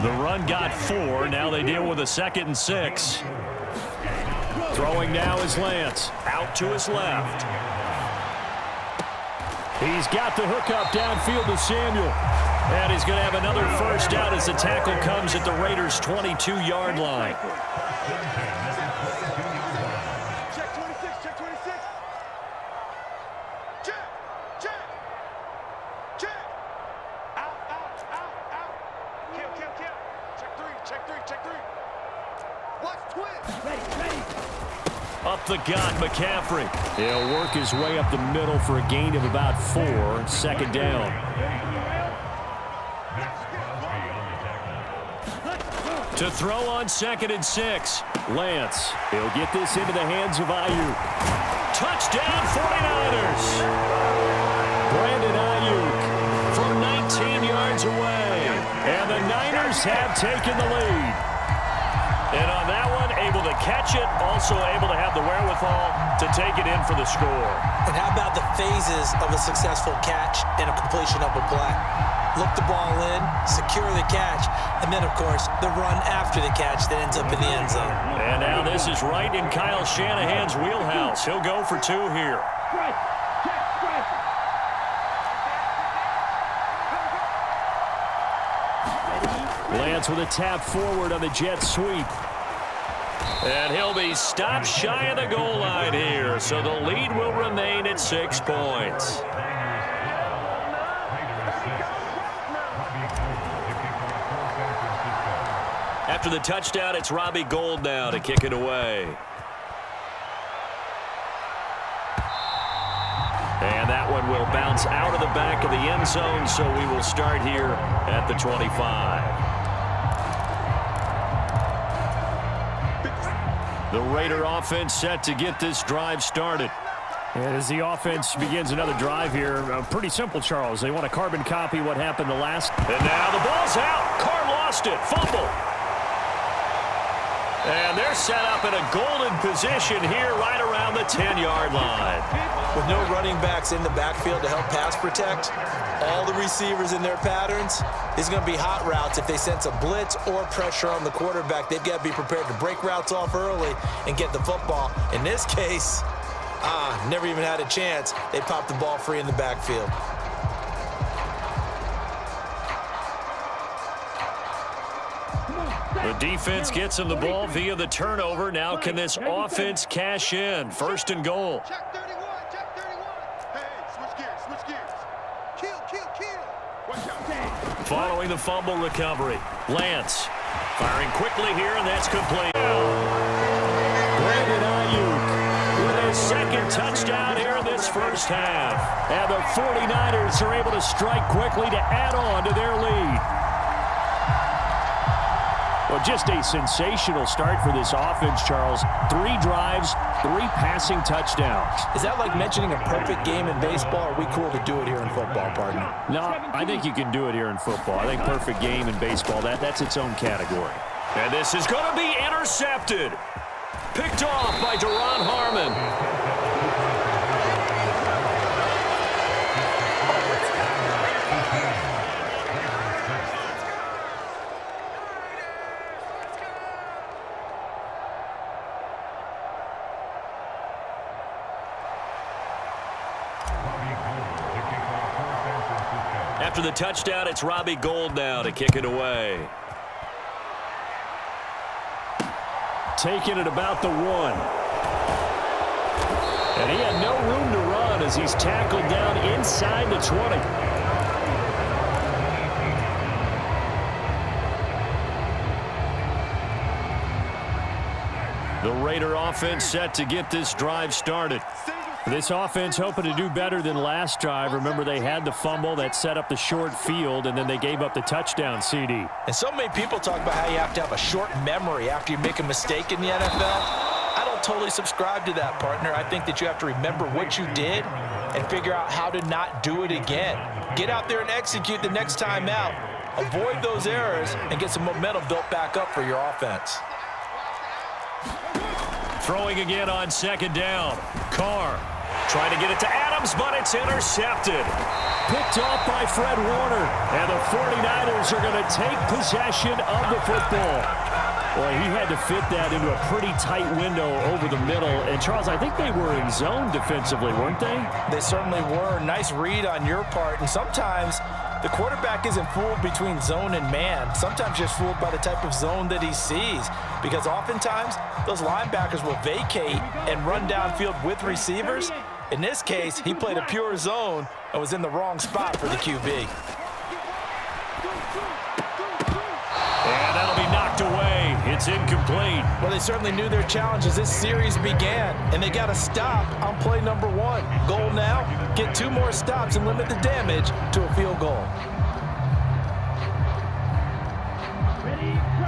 The run got 4. Now they deal with a 2nd and 6. Throwing now is Lance. Out to his left. He's got the hookup downfield to Samuel. And he's going to have another first down as the tackle comes at the Raiders' 22-yard line. Check 26, check 26. Check. Out. Kill. Check 3. Watch twist. Ready. Up the gut, McCaffrey. He'll work his way up the middle for a gain of about 4. 2nd down. To throw on 2nd and 6. Lance. He'll get this into the hands of Ayuk. Touchdown 49ers. Brandon Ayuk from 19 yards away. And the Niners have taken the lead. And on that one, able to catch it, also able to have the wherewithal to take it in for the score. And how about the phases of a successful catch and a completion of a play? Look the ball in, secure the catch, and then, of course, the run after the catch that ends up in the end zone. And now this is right in Kyle Shanahan's wheelhouse. He'll go for 2 here. Lance with a tap forward on the jet sweep. And he'll be stopped shy of the goal line here. So the lead will remain at 6 points. After the touchdown, it's Robbie Gould now to kick it away. And that one will bounce out of the back of the end zone, so we will start here at the 25. The Raider offense set to get this drive started. And as the offense begins another drive here, pretty simple, Charles. They want to carbon copy what happened the last. And now the ball's out. Carr lost it. Fumble. And they're set up in a golden position here right around the 10-yard line. With no running backs in the backfield to help pass protect, all the receivers in their patterns, these are going to be hot routes. If they sense a blitz or pressure on the quarterback, they've got to be prepared to break routes off early and get the football. In this case, never even had a chance. They popped the ball free in the backfield. The defense gets him the ball via the turnover. Now can this offense cash in? 1st and goal. Check 31. Hey, switch gears. Kill. Watch out. Following the fumble recovery, Lance firing quickly here, and that's complete. Brandon Ayuk with his 2nd touchdown here in this first half. And the 49ers are able to strike quickly to add on to their lead. Well, just a sensational start for this offense, Charles. 3 drives, 3 passing touchdowns. Is that like mentioning a perfect game in baseball? Or are we cool to do it here in football, partner? No, I think you can do it here in football. I think perfect game in baseball, that's its own category. And this is going to be intercepted. Picked off by Deron Harmon. After the touchdown, it's Robbie Gould now to kick it away. Taking it about the 1. And he had no room to run as he's tackled down inside the 20. The Raider offense set to get this drive started. This offense hoping to do better than last drive. Remember, they had the fumble that set up the short field, and then they gave up the touchdown CD. And so many people talk about how you have to have a short memory after you make a mistake in the NFL. I don't totally subscribe to that, partner. I think that you have to remember what you did and figure out how to not do it again. Get out there and execute the next time out. Avoid those errors and get some momentum built back up for your offense. Throwing again on 2nd down. Carr trying to get it to Adams. comes, but it's intercepted. Picked off by Fred Warner. And the 49ers are going to take possession of the football. Boy, he had to fit that into a pretty tight window over the middle. And, Charles, I think they were in zone defensively, weren't they? They certainly were. Nice read on your part. And sometimes the quarterback isn't fooled between zone and man. Sometimes just fooled by the type of zone that he sees. Because oftentimes, those linebackers will vacate and run downfield with receivers. In this case, he played a pure zone and was in the wrong spot for the QB. And that'll be knocked away. It's incomplete. Well, they certainly knew their challenge as this series began, and they got to stop on play number 1. Goal now, get 2 more stops and limit the damage to a field goal.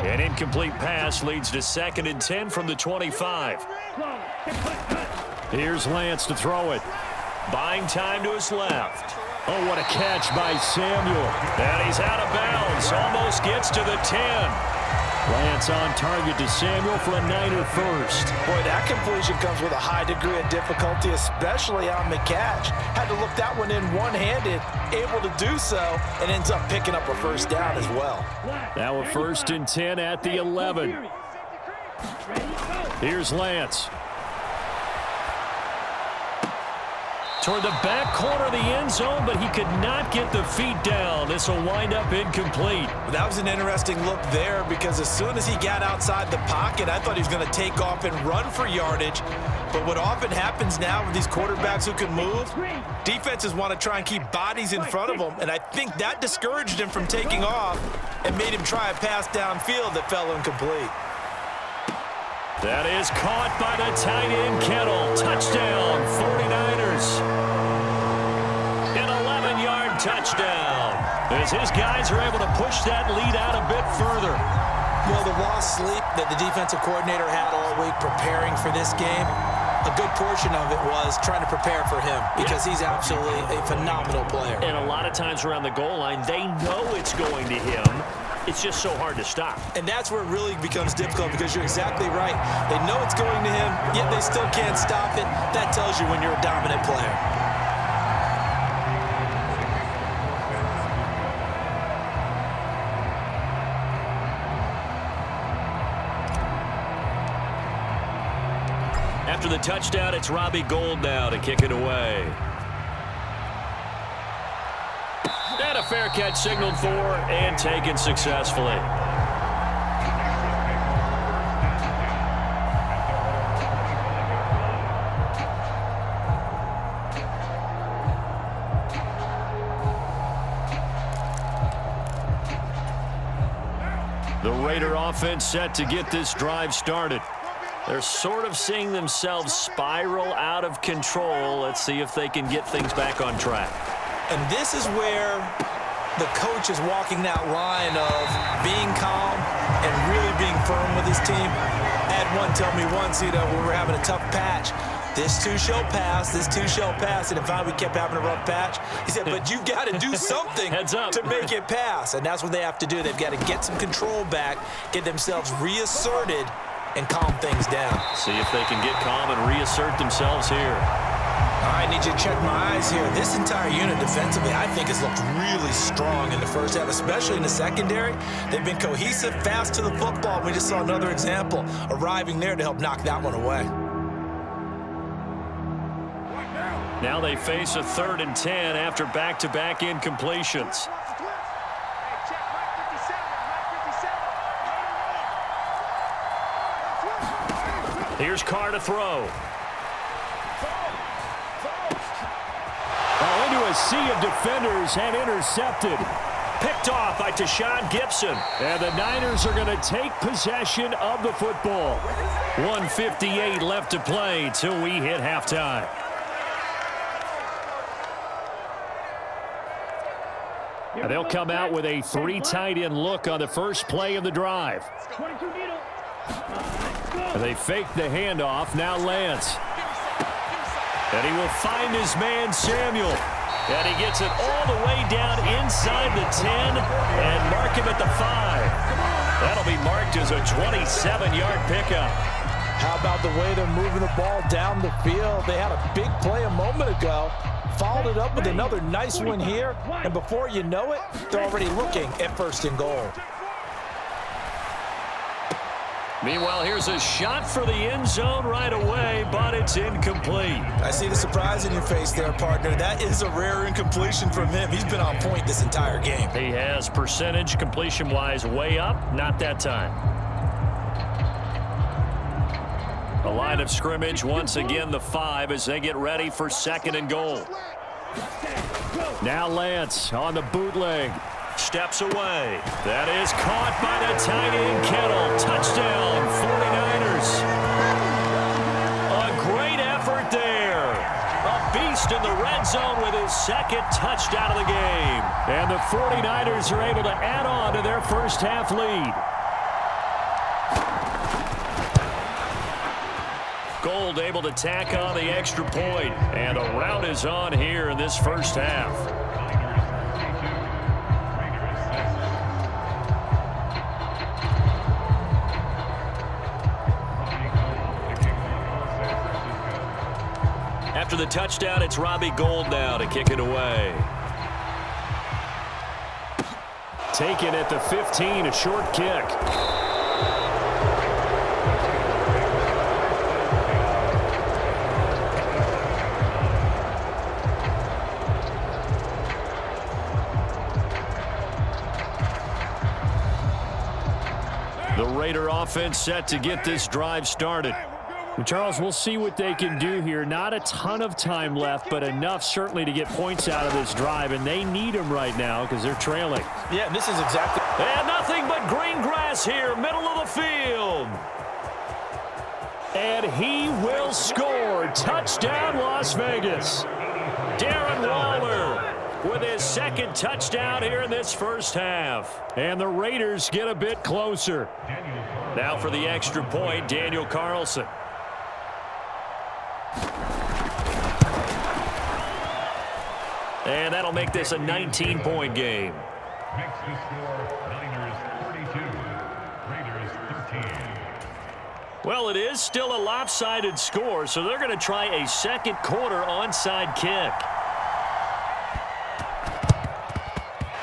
An incomplete pass leads to 2nd and 10 from the 25. Here's Lance to throw it. Buying time to his left. Oh, what a catch by Samuel. And he's out of bounds. Almost gets to the 10. Lance on target to Samuel for a Niner first. Boy, that completion comes with a high degree of difficulty, especially on the catch. Had to look that one in one-handed, able to do so, and ends up picking up a first down as well. Now a 1st and 10 at the 11. Here's Lance. Toward the back corner of the end zone, but he could not get the feet down. This will wind up incomplete. That was an interesting look there because as soon as he got outside the pocket, I thought he was going to take off and run for yardage. But what often happens now with these quarterbacks who can move, defenses want to try and keep bodies in front of them, and I think that discouraged him from taking off and made him try a pass downfield that fell incomplete. That is caught by the tight end, Kittle. Touchdown, 49ers. An 11-yard touchdown. As his guys are able to push that lead out a bit further. Well, the lost sleep that the defensive coordinator had all week preparing for this game, a good portion of it was trying to prepare for him because he's absolutely a phenomenal player. And a lot of times around the goal line, they know it's going to him. It's just so hard to stop. And that's where it really becomes difficult because you're exactly right. They know it's going to him, yet they still can't stop it. That tells you when you're a dominant player. After the touchdown, it's Robbie Gould now to kick it away. And a fair catch signaled for and taken successfully. The Raider offense set to get this drive started. They're sort of seeing themselves spiral out of control. Let's see if they can get things back on track. And this is where the coach is walking that line of being calm and really being firm with his team. I had one tell me once, when we were having a tough patch, this too shall pass, this too shall pass. And if we kept having a rough patch, he said, but you've got to do something to make it pass. And that's what they have to do. They've got to get some control back, get themselves reasserted, and calm things down. See if they can get calm and reassert themselves here. I need you to check my eyes here. This entire unit defensively, I think, has looked really strong in the first half, especially in the secondary. They've been cohesive, fast to the football. We just saw another example arriving there to help knock that one away. Now they face a 3rd and 10 after back-to-back incompletions. Here's Carr to throw. Into a sea of defenders and intercepted. Picked off by Tashawn Gibson. And the Niners are going to take possession of the football. 1:58 left to play till we hit halftime. And they'll come out with a 3 tight end look on the first play of the drive. And they fake the handoff. Now Lance. And he will find his man Samuel. And he gets it all the way down inside the 10 and mark him at the 5. That'll be marked as a 27-yard pickup. How about the way they're moving the ball down the field? They had a big play a moment ago. followed it up with another nice one here, and before you know it, they're already looking at 1st and goal. Meanwhile, here's a shot for the end zone right away, but it's incomplete. I see the surprise in your face there, partner. That is a rare incompletion from him. He's been on point this entire game. He has percentage completion-wise way up, not that time. The line of scrimmage, once again, the 5 as they get ready for 2nd and goal. Now Lance on the bootleg. Steps away. That is caught by the tight end Kittle. Touchdown, 49ers. A great effort there. A beast in the red zone with his 2nd touchdown of the game. And the 49ers are able to add on to their first half lead. Gold able to tack on the extra point. And a rout is on here in this first half. After the touchdown, it's Robbie Gould now to kick it away. Taken at the 15, a short kick. The Raider offense set to get this drive started. Well, Charles, we'll see what they can do here. Not a ton of time left, but enough certainly to get points out of this drive, and they need them right now because they're trailing. Yeah, this is exactly. And nothing but green grass here, middle of the field. And he will score. Touchdown, Las Vegas. Darren Waller with his 2nd touchdown here in this first half. And the Raiders get a bit closer. Now for the extra point, Daniel Carlson. And that'll make this a 19-point game. Makes the score Niners 42, Raiders 13. Well, it is still a lopsided score, so they're going to try a 2nd quarter onside kick.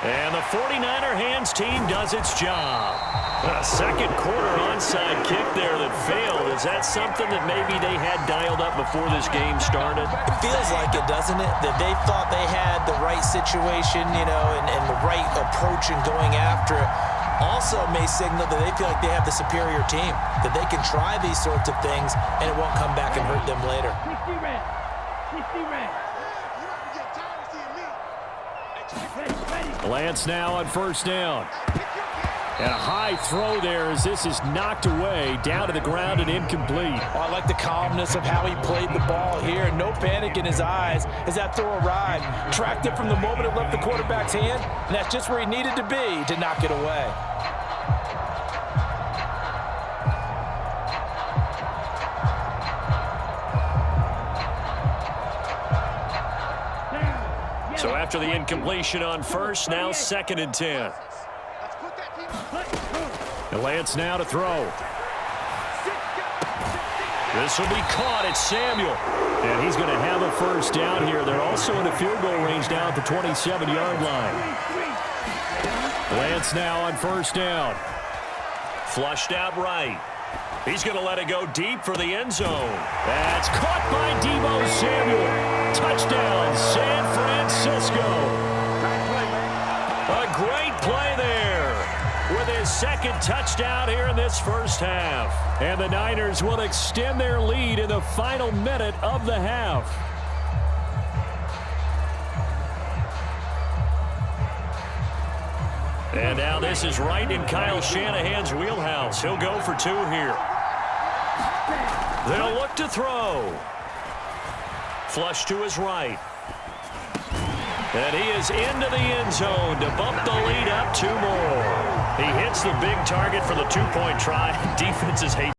And the 49er hands team does its job. A 2nd quarter onside kick there that failed. Is that something that maybe they had dialed up before this game started? It feels like it, doesn't it? That they thought they had the right situation, you know, and the right approach in going after it. Also may signal that they feel like they have the superior team, that they can try these sorts of things and it won't come back and hurt them later. Lance now on 1st down. And a high throw there as this is knocked away, down to the ground and incomplete. Oh, I like the calmness of how he played the ball here. No panic in his eyes as that throw arrived. Tracked it from the moment it left the quarterback's hand, and that's just where he needed to be to knock it away. So after the incompletion on 1st, now 2nd and 10. And Lance now to throw. This will be caught. It's Samuel. And he's going to have a 1st down here. They're also in the field goal range now at the 27-yard line. Lance now on 1st down. Flushed out right. He's going to let it go deep for the end zone. That's caught by Deebo Samuel. Touchdown, San Francisco. A great play there with his 2nd touchdown here in this first half. And the Niners will extend their lead in the final minute of the half. And now this is right in Kyle Shanahan's wheelhouse. He'll go for 2 here. They'll look to throw. Flush to his right. And he is into the end zone to bump the lead up 2 more. He hits the big target for the 2-point try. Defenses hate